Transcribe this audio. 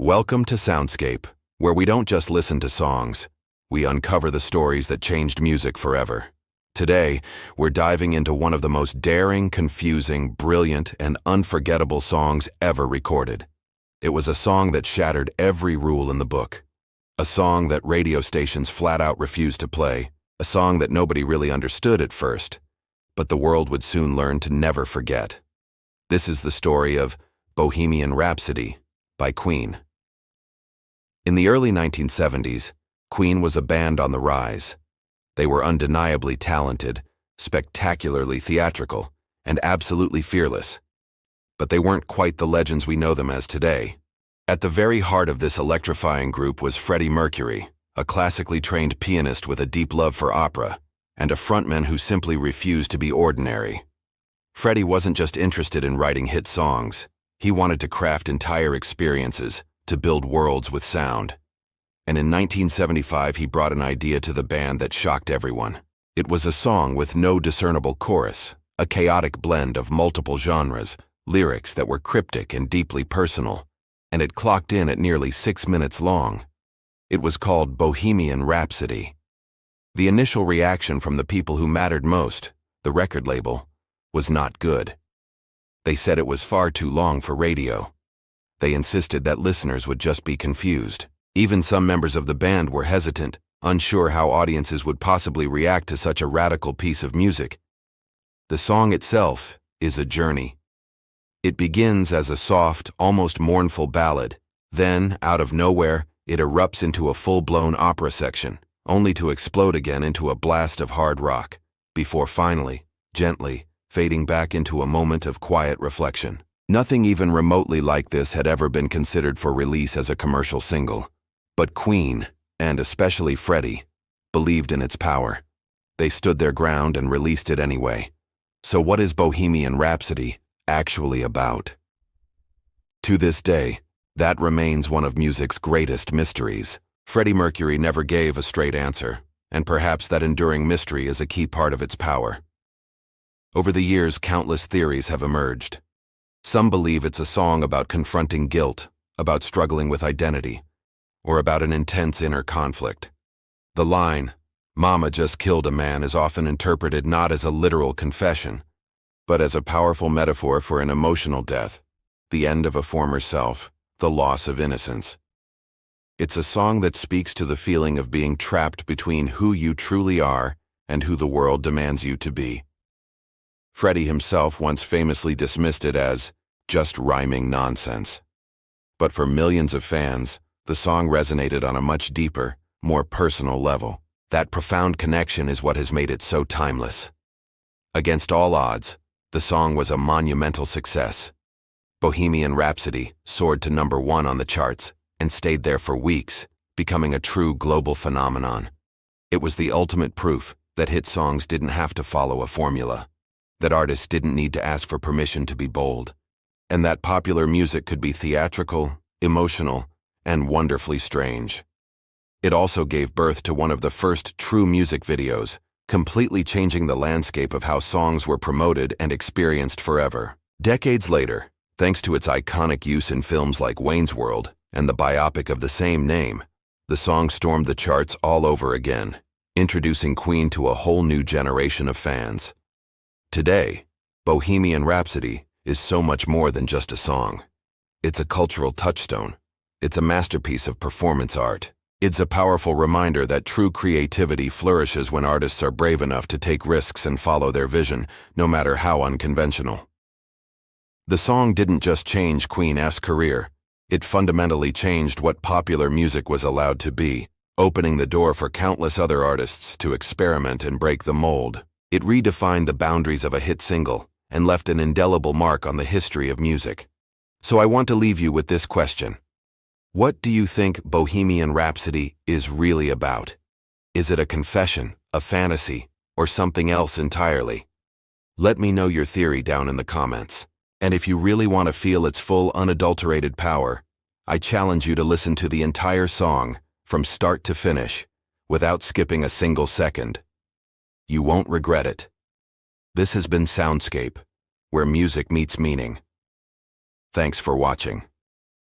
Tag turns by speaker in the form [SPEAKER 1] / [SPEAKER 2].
[SPEAKER 1] Welcome to Soundscape, where we don't just listen to songs, we uncover the stories that changed music forever. Today, we're diving into one of the most daring, confusing, brilliant, and unforgettable songs ever recorded. It was a song that shattered every rule in the book. A song that radio stations flat out refused to play. A song that nobody really understood at first, but the world would soon learn to never forget. This is the story of Bohemian Rhapsody by Queen. In the early 1970s, Queen was a band on the rise. They were undeniably talented, spectacularly theatrical, and absolutely fearless. But they weren't quite the legends we know them as today. At the very heart of this electrifying group was Freddie Mercury, a classically trained pianist with a deep love for opera, and a frontman who simply refused to be ordinary. Freddie wasn't just interested in writing hit songs. He wanted to craft entire experiences, to build worlds with sound. And in 1975, he brought an idea to the band that shocked everyone. It was a song with no discernible chorus, a chaotic blend of multiple genres, lyrics that were cryptic and deeply personal, and it clocked in at nearly 6 minutes long. It was called Bohemian Rhapsody. The initial reaction from the people who mattered most, the record label, was not good. They said it was far too long for radio. They insisted that listeners would just be confused. Even some members of the band were hesitant, unsure how audiences would possibly react to such a radical piece of music. The song itself is a journey. It begins as a soft, almost mournful ballad. Then, out of nowhere, it erupts into a full-blown opera section, only to explode again into a blast of hard rock, before finally, gently, fading back into a moment of quiet reflection. Nothing even remotely like this had ever been considered for release as a commercial single. But Queen, and especially Freddie, believed in its power. They stood their ground and released it anyway. So what is Bohemian Rhapsody actually about? To this day, that remains one of music's greatest mysteries. Freddie Mercury never gave a straight answer, and perhaps that enduring mystery is a key part of its power. Over the years, countless theories have emerged. Some believe it's a song about confronting guilt, about struggling with identity, or about an intense inner conflict. The line, "Mama just killed a man," is often interpreted not as a literal confession, but as a powerful metaphor for an emotional death, the end of a former self, the loss of innocence. It's a song that speaks to the feeling of being trapped between who you truly are and who the world demands you to be. Freddie himself once famously dismissed it as just rhyming nonsense. But for millions of fans, the song resonated on a much deeper, more personal level. That profound connection is what has made it so timeless. Against all odds, the song was a monumental success. Bohemian Rhapsody soared to #1 on the charts and stayed there for weeks, becoming a true global phenomenon. It was the ultimate proof that hit songs didn't have to follow a formula, that artists didn't need to ask for permission to be bold, and that popular music could be theatrical, emotional, and wonderfully strange. It also gave birth to one of the first true music videos, completely changing the landscape of how songs were promoted and experienced forever. Decades later, thanks to its iconic use in films like Wayne's World and the biopic of the same name, the song stormed the charts all over again, introducing Queen to a whole new generation of fans. Today, Bohemian Rhapsody is so much more than just a song. It's a cultural touchstone. It's a masterpiece of performance art. It's a powerful reminder that true creativity flourishes when artists are brave enough to take risks and follow their vision, no matter how unconventional. The song didn't just change Queen's career. It fundamentally changed what popular music was allowed to be, opening the door for countless other artists to experiment and break the mold. It redefined the boundaries of a hit single and left an indelible mark on the history of music. So I want to leave you with this question. What do you think Bohemian Rhapsody is really about? Is it a confession, a fantasy, or something else entirely? Let me know your theory down in the comments. And if you really want to feel its full, unadulterated power, I challenge you to listen to the entire song, from start to finish, without skipping a single second. You won't regret it. This has been Soundscape, where music meets meaning. Thanks for watching.